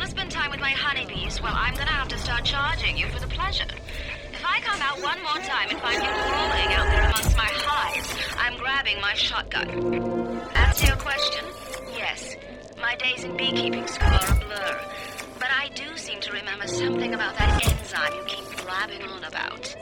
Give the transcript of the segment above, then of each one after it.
to spend time with my honeybees, well, I'm gonna have to start charging you for the pleasure. If I come out one more time and find you crawling out there amongst my hives, I'm grabbing my shotgun. Answer your question? Yes. My days in beekeeping school are a blur. But I do seem to remember something about that enzyme you keep blabbing on about.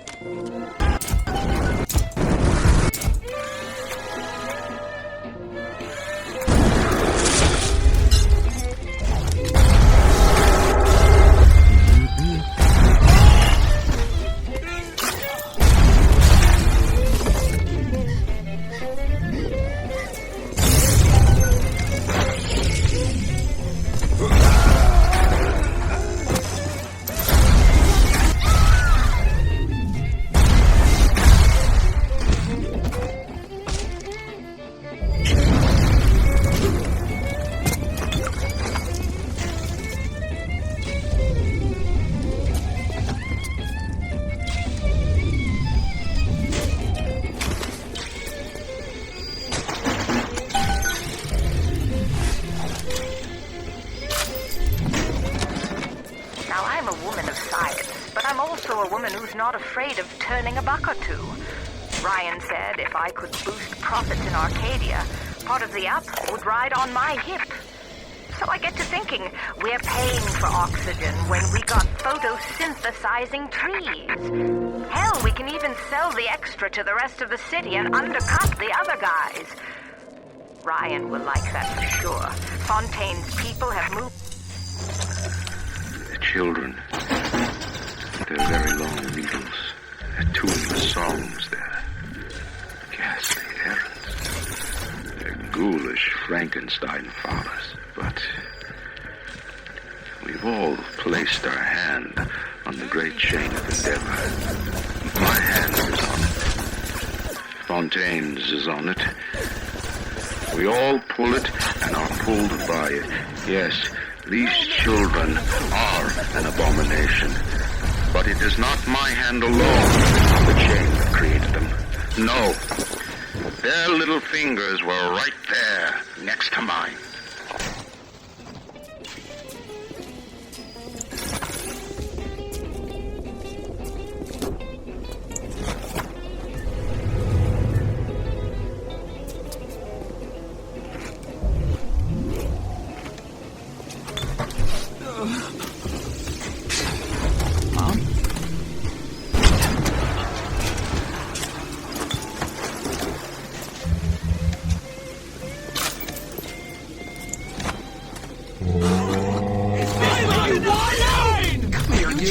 Not afraid of turning a buck or two. Ryan said if I could boost profits in Arcadia, part of the app would ride on my hip. So I get to thinking, we're paying for oxygen when we got photosynthesizing trees. Hell, we can even sell the extra to the rest of the city and undercut the other guys. Ryan will like that for sure. Fontaine's people have moved... The children... Their very long needles, their tuneless songs, their ghastly errands, their ghoulish Frankenstein fathers. But we've all placed our hand on the great chain of endeavor. My hand is on it. Fontaine's is on it. We all pull it and are pulled by it. Yes, these children are an abomination. But it is not my hand alone on the chain that created them. No. Their little fingers were right there, next to mine.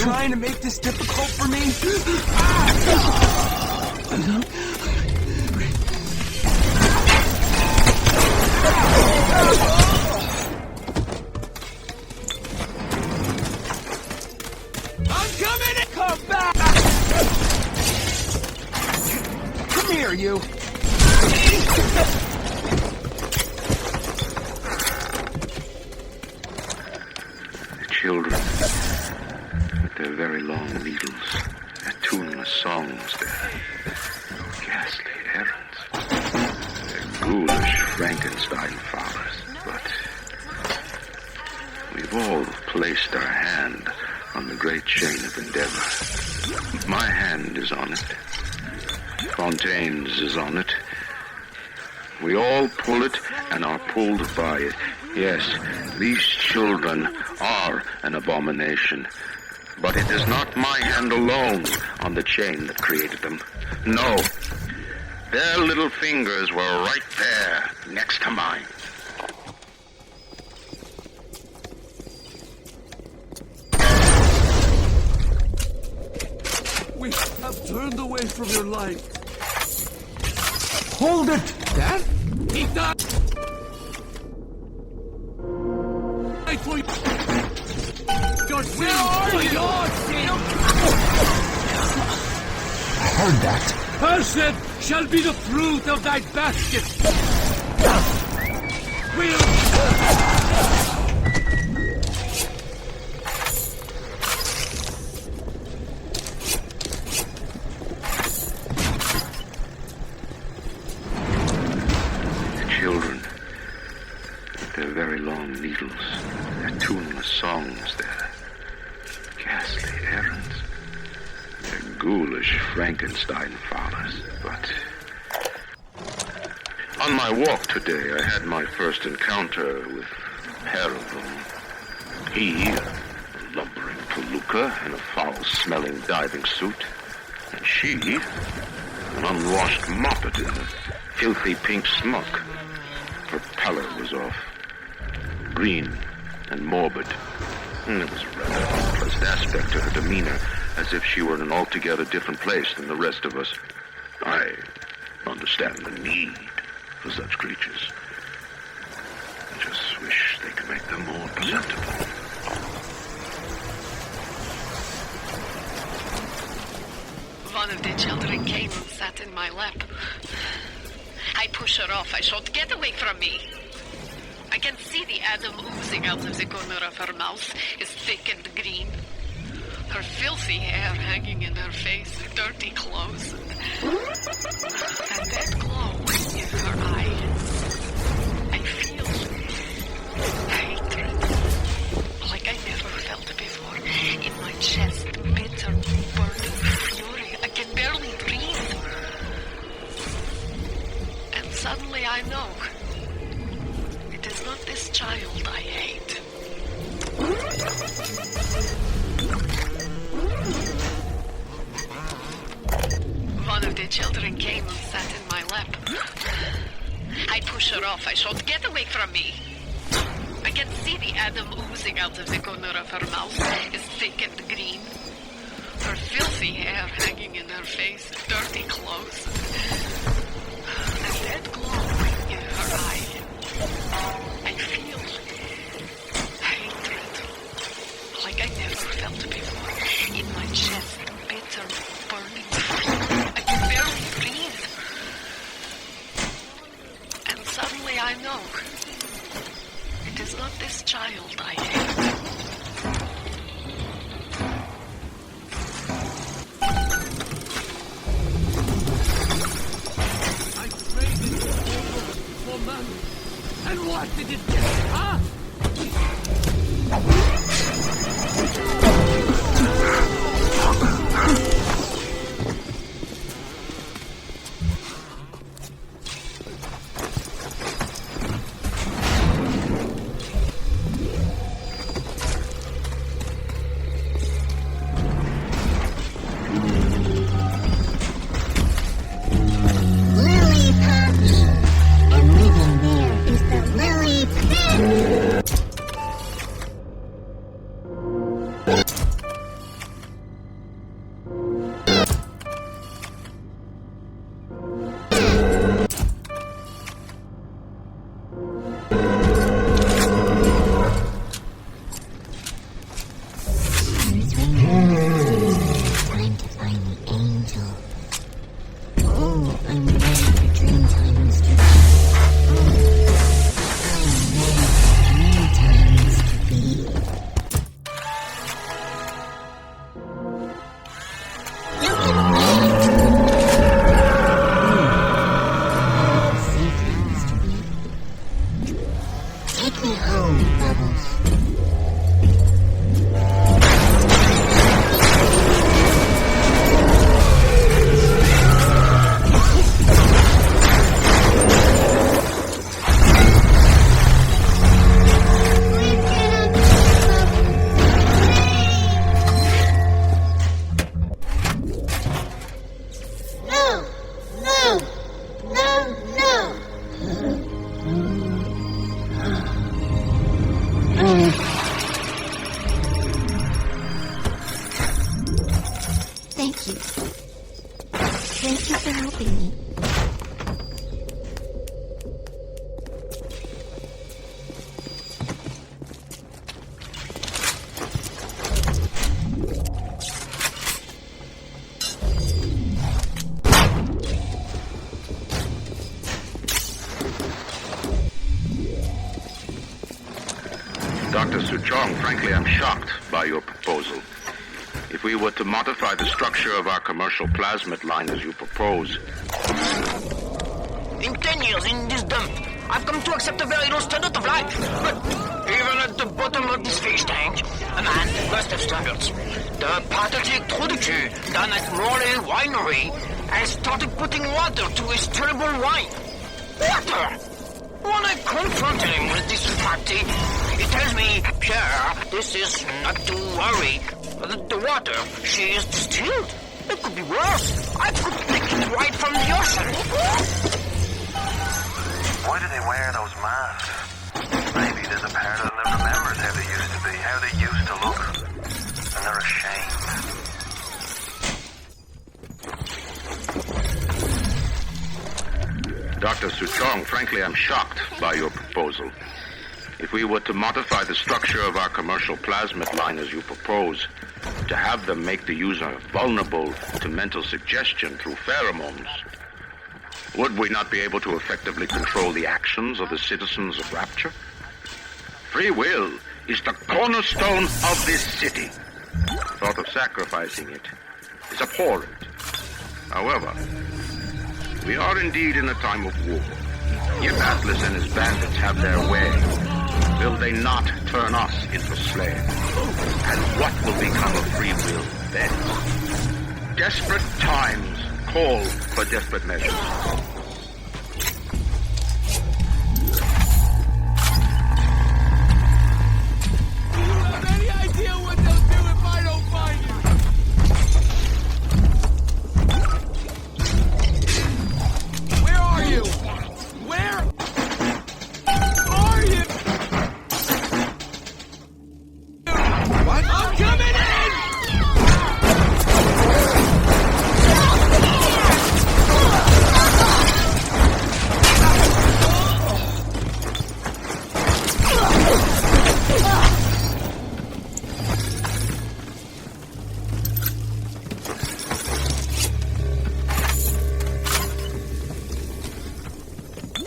Trying to make this difficult for me? I'm coming! Come back! Come here, you! The children... Their very long needles, their tuneless songs, their ghastly errands, their ghoulish Frankenstein fathers. But we've all placed our hand on the great chain of endeavor. My hand is on it. Fontaine's is on it. We all pull it and are pulled by it. Yes, these children are an abomination. But it is not my hand alone on the chain that created them. No. Their little fingers were right there, next to mine. We have turned away from your light. Hold it! Dad? He died! For you. Your sin! Your sin! I heard that. Cursed shall be the fruit of thy basket! The children, with their very long needles, their tuneless songs, their ghastly errands, their ghoulish Frankenstein fathers. But on my walk today, I had my first encounter with a pair of them. He, a lumbering palooka in a foul-smelling diving suit, and she, an unwashed moppet in a filthy pink smock. Her pallor was off, green and morbid, and there was a rather unpleasant aspect to her demeanor, as if she were in an altogether different place than the rest of us. I understand the need for such creatures. I just wish they could make them more presentable. One of the children came and sat in my lap. I push her off. I shout, "Get away from me!" I can see the Adam oozing out of the corner of her mouth. It's thick and green. Her filthy hair hanging in her face, dirty clothes, and that glow in her eyes. I feel hatred, like I never felt before, in my chest, bitter, burning fury. I can barely breathe. And suddenly I know it is not this child I hate. One of the children came and sat in my lap. I push her off. I shout, "Get away from me!" I can see the Adam oozing out of the corner of her mouth. It's thick and green. Her filthy hair hanging in her face, dirty clothes, and that glow in her eye. I feel hatred, like I never felt before, in my chest, bitter, burning fury. I can barely breathe. And suddenly I know it is not this child I hate. I traded all for money. And what did it get, huh? Lily pads. And living there is the lily pit. Time to find the angel. Oh, I'm ready for Dreamtime, Mr. I'm ready for Dreamtime, Mr. B. You can wait. Safely, Mr. B. Take me home, Bubbles. No! No! No! No! Thank you. Thank you for helping me. Dr.Suchong, frankly, I'm shocked by your proposal. If we were to modify the structure of our commercial plasmid line as you propose, In 10 years in this dump, I've come to accept a very low standard of life. But even at the bottom of this fish tank, standards. The pathetic Trudeau down at Morley Winery has started putting water to his terrible wine. Water! When I confronted him with this party, he tells me, Pierre, this is not to worry. The water, she is distilled. It could be worse. I could pick it right from the ocean. Why do they wear those masks? Maybe there's a part of them that remembers how they used to be, how they used to look. And they're ashamed. Dr.Suchong, frankly, I'm shocked by your proposal. If we were to modify the structure of our commercial plasmid line as you propose, to have them make the user vulnerable to mental suggestion through pheromones, would we not be able to effectively control the actions of the citizens of Rapture? Free will is the cornerstone of this city. The thought of sacrificing it is abhorrent. However, we are indeed in a time of war. If Atlas and his bandits have their way, will they not turn us into slaves? And what will become of free will then? Desperate times call for desperate measures. Do you have any idea what they'll do if I don't find you? Where are you? Where are you? What? I'm coming in!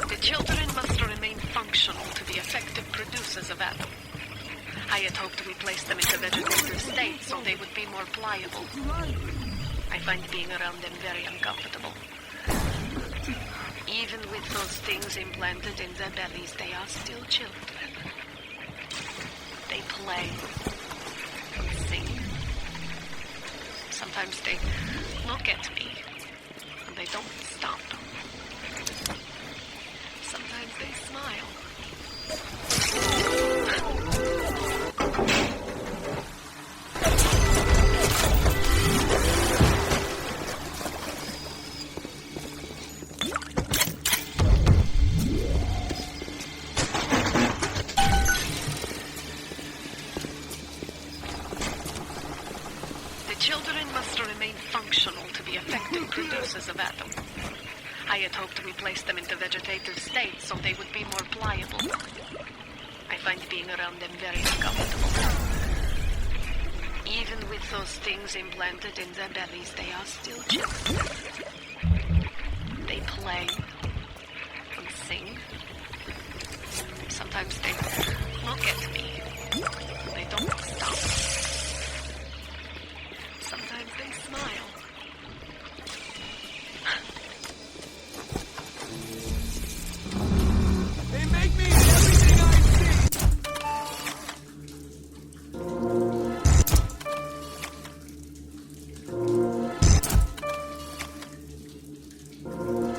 The children must remain functional to be effective producers of atom. I had hoped we placed them into vegetative state so they would be more pliable. I find being around them very uncomfortable. Even with those things implanted in their bellies, they are still children. They play and sing. Sometimes they look at me and they don't stop. Sometimes they smile. The children must remain functional to be effective producers of atom. I had hoped we placed them into vegetative state so they would be more pliable. I find being around them very uncomfortable. Even with those things implanted in their bellies, they are still children. They play and sing. Sometimes they look at me. They don't stop. Sometimes they smile. They make me everything I see.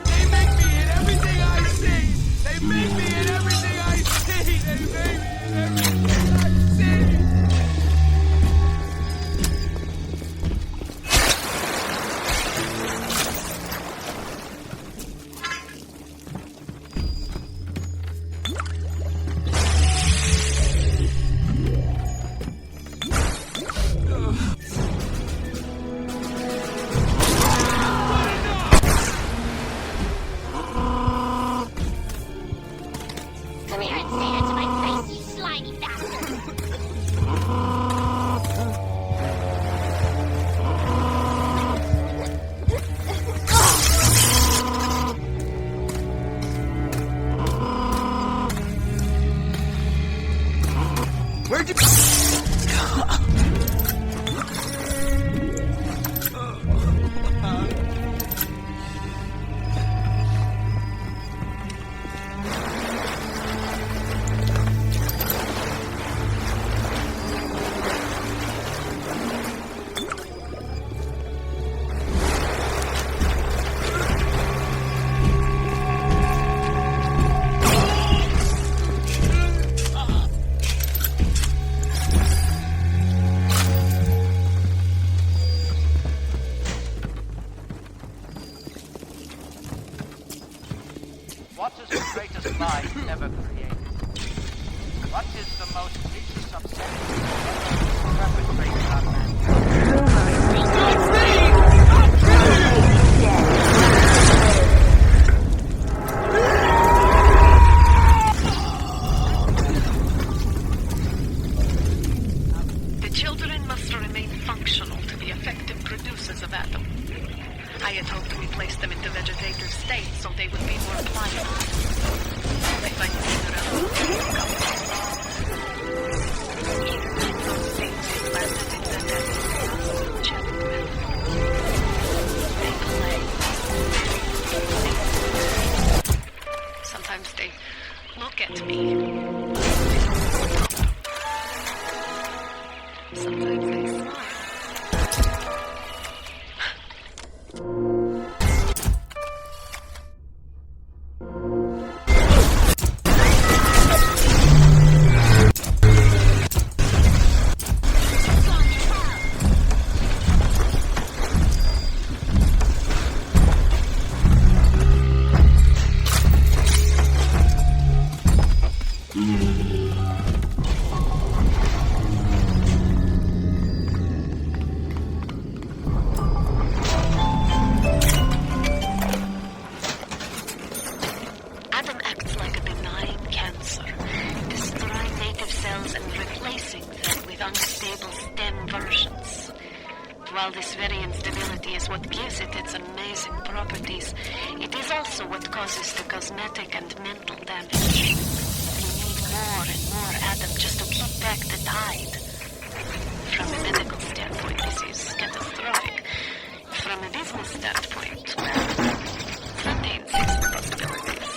They make me in everything I see. They make me in everything I see. They make me in everything I see. Children must remain functional to be effective producers of Adam. I had hoped to replace them into vegetative state so they would be more pliable. They find either those things implanted in their heads. Check with. They play. Sometimes they look at me. Sometimes they smile. While this very instability is what gives it its amazing properties, it is also what causes the cosmetic and mental damage. You need more and more Adam just to keep back the tide. From a medical standpoint, this is catastrophic. From a business standpoint, well, contains its possibilities.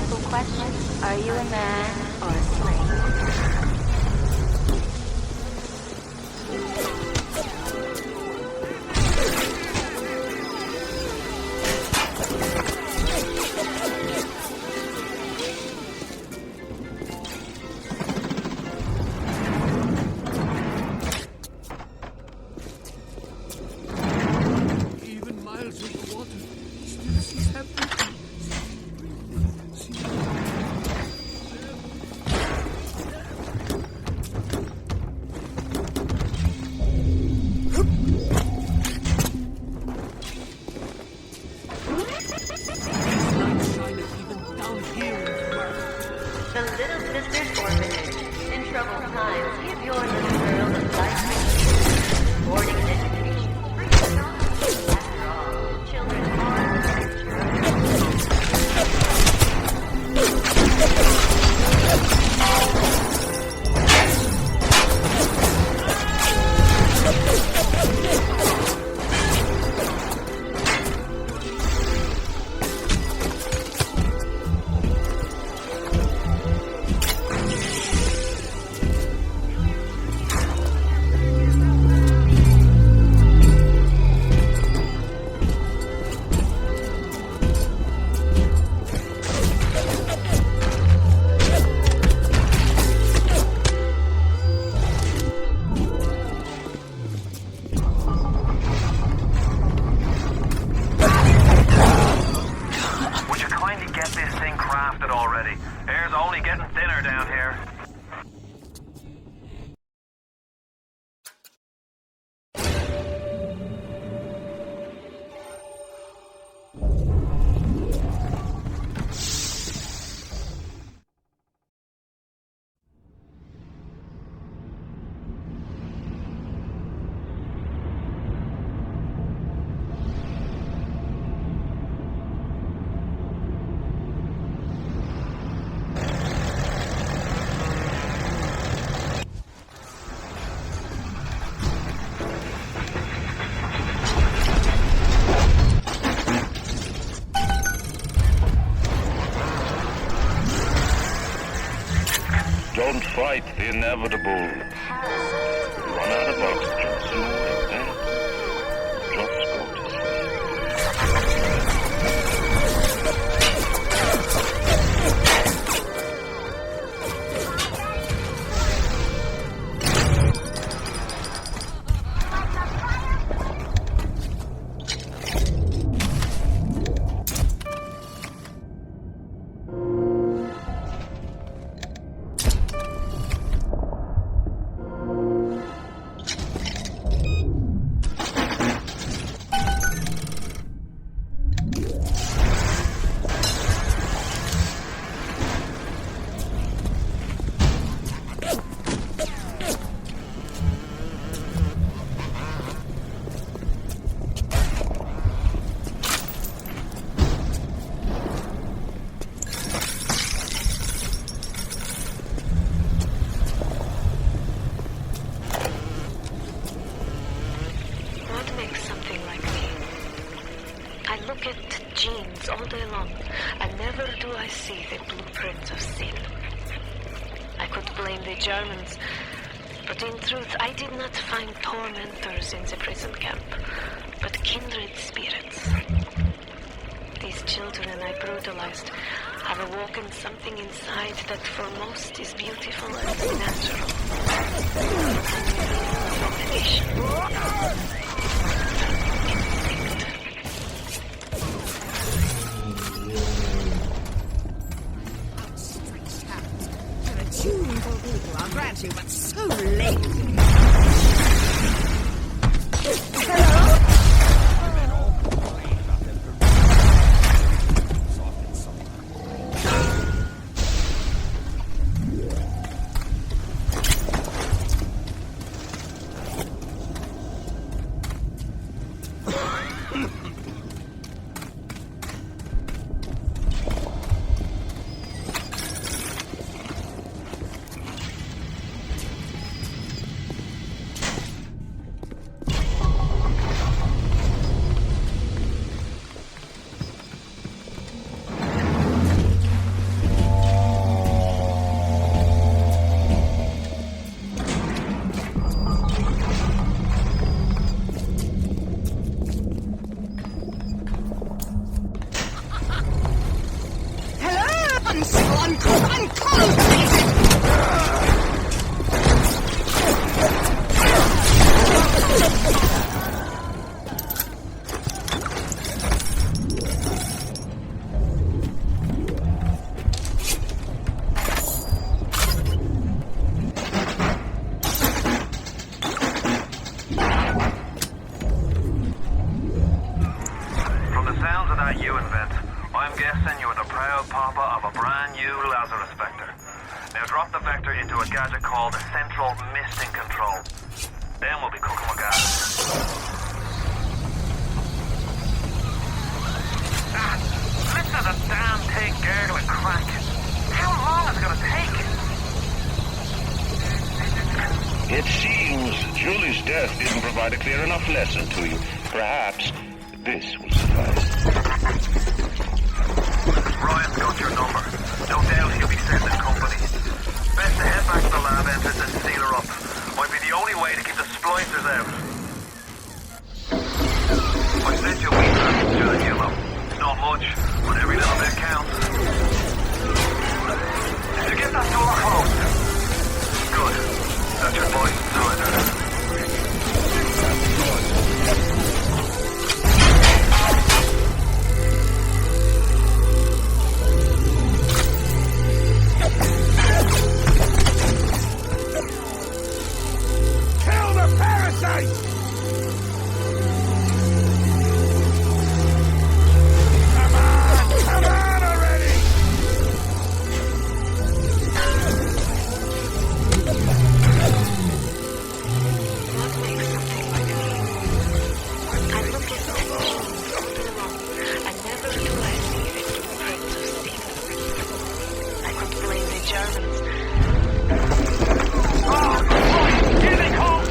simple question. Are you a man or a slave? Even miles in the water, still sees everything. The Little Sisters Orphanage. In troubled times, give your little girl the life boarding and education. After all, children are the Don't fight the inevitable. Run out of oxygen soon, and then just go to sleep. all day long, and never do I see the blueprint of sin. I could blame the Germans, but in truth I did not find tormentors in the prison camp, but kindred spirits. These children I brutalized have awoken something inside that for most is beautiful and natural. You're a tuneful people, I'll grant you, but so late. Hello? From the sounds of that you invent, I'm guessing you're the proud papa of a brand new Lazarus Vector. Now drop the Vector into a gadget called Central Misting Control. Then we'll be cooking with gas. Listen to the damn thing gurgling crack. How long is it gonna take? It seems Julie's death didn't provide a clear enough lesson to you. Perhaps this will suffice. Ryan's got your number. No doubt he'll be sending company. Best to head back to the lab entrance and seal her up. Might be the only way to keep the splicers out. I sent you a wee package to the yellow. Not much, but every little bit counts. Did you get that door closed? Good. That's your voice inside. Kill the parasite! Come on already! What makes something like me? I look at that all day long, and never do I see the blueprints of steel. I could blame the Germans. Here they come!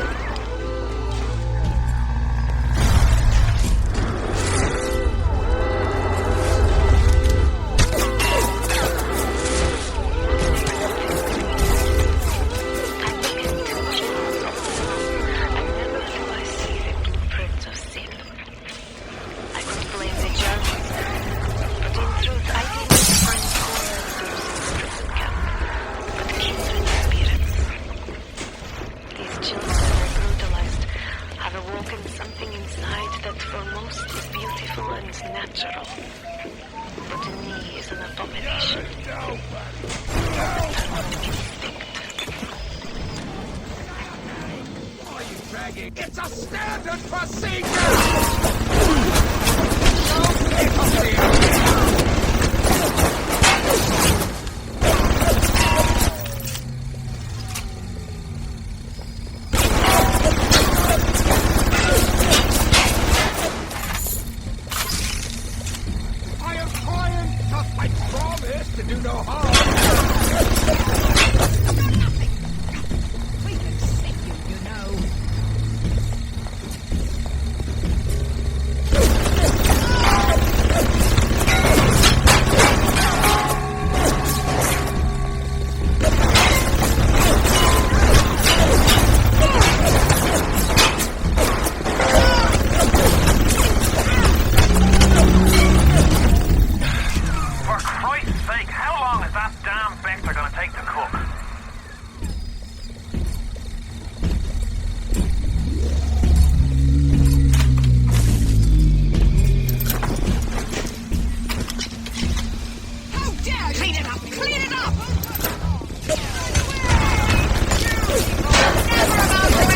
It's a standard procedure! Don't pick up the I am trying, just I promise to do no harm. We can see you, you know. For Christ's sake, how long is that damn Vector gonna take to cook? How dare you! Clean it up! Clean it up! Never about the way!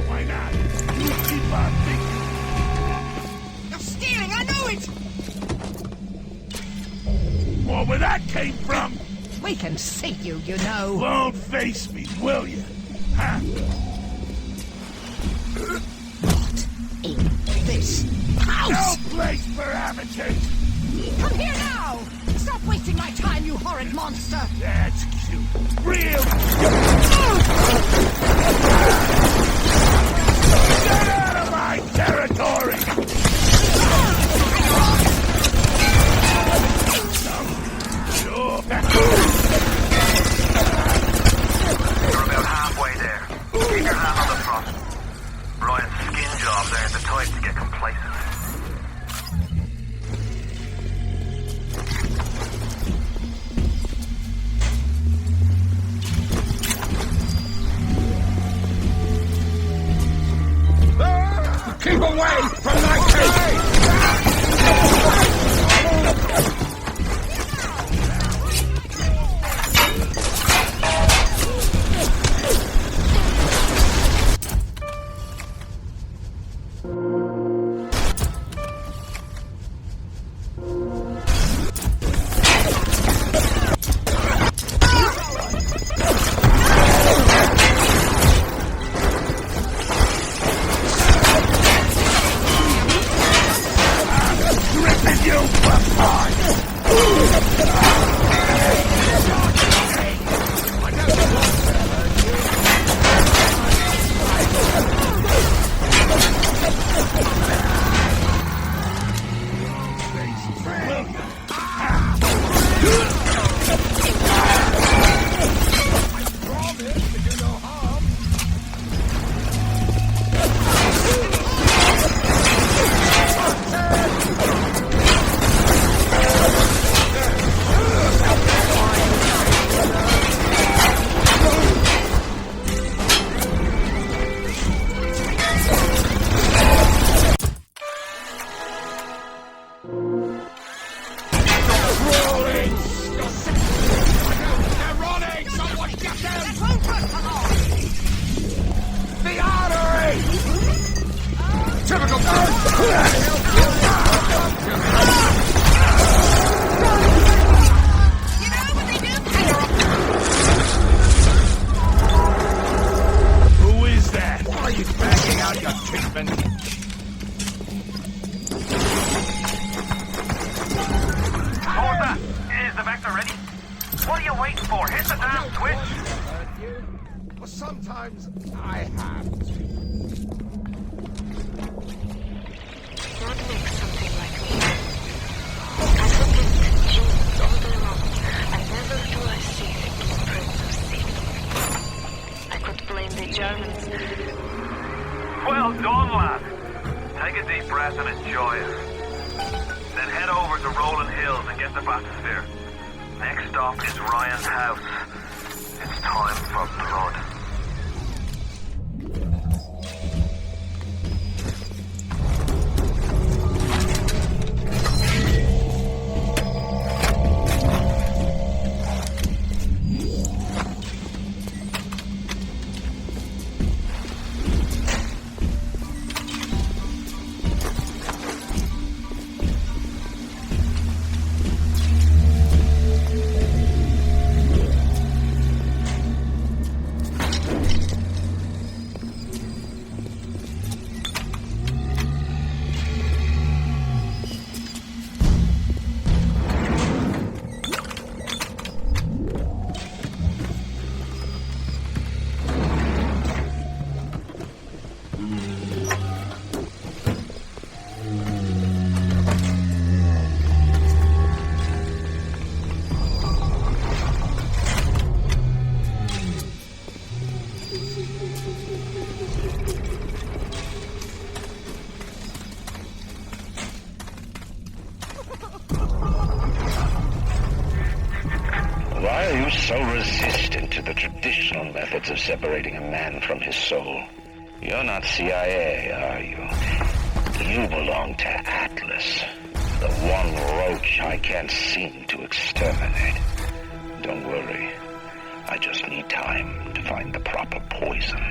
Why not? You keep on thinking. You're stealing! I know it! Well, where that came from? We can see you, you know. Won't face me, will you? Huh? In this house! No place for amateurs! Come here now! Stop wasting my time, you horrid monster! That's cute. Real Get out of my territory! You're about halfway there. Keep your hand on the front. Ryan's skin jobs aren't the type to get complacent. Keep away from my cave! Sometimes I have to. Not make something like me. I forget genes all day long, and never do I see the blueprint of safety. I could blame the Germans. Well done, lad. Take a deep breath and enjoy it. Then head over to Rolling Hills and get the bathysphere. Next stop is Ryan's house. It's time for blood. Why are you so resistant to the traditional methods of separating a man from his soul? You're not CIA, are you? You belong to Atlas, the one roach I can't seem to exterminate. Don't worry. I just need time to find the proper poison.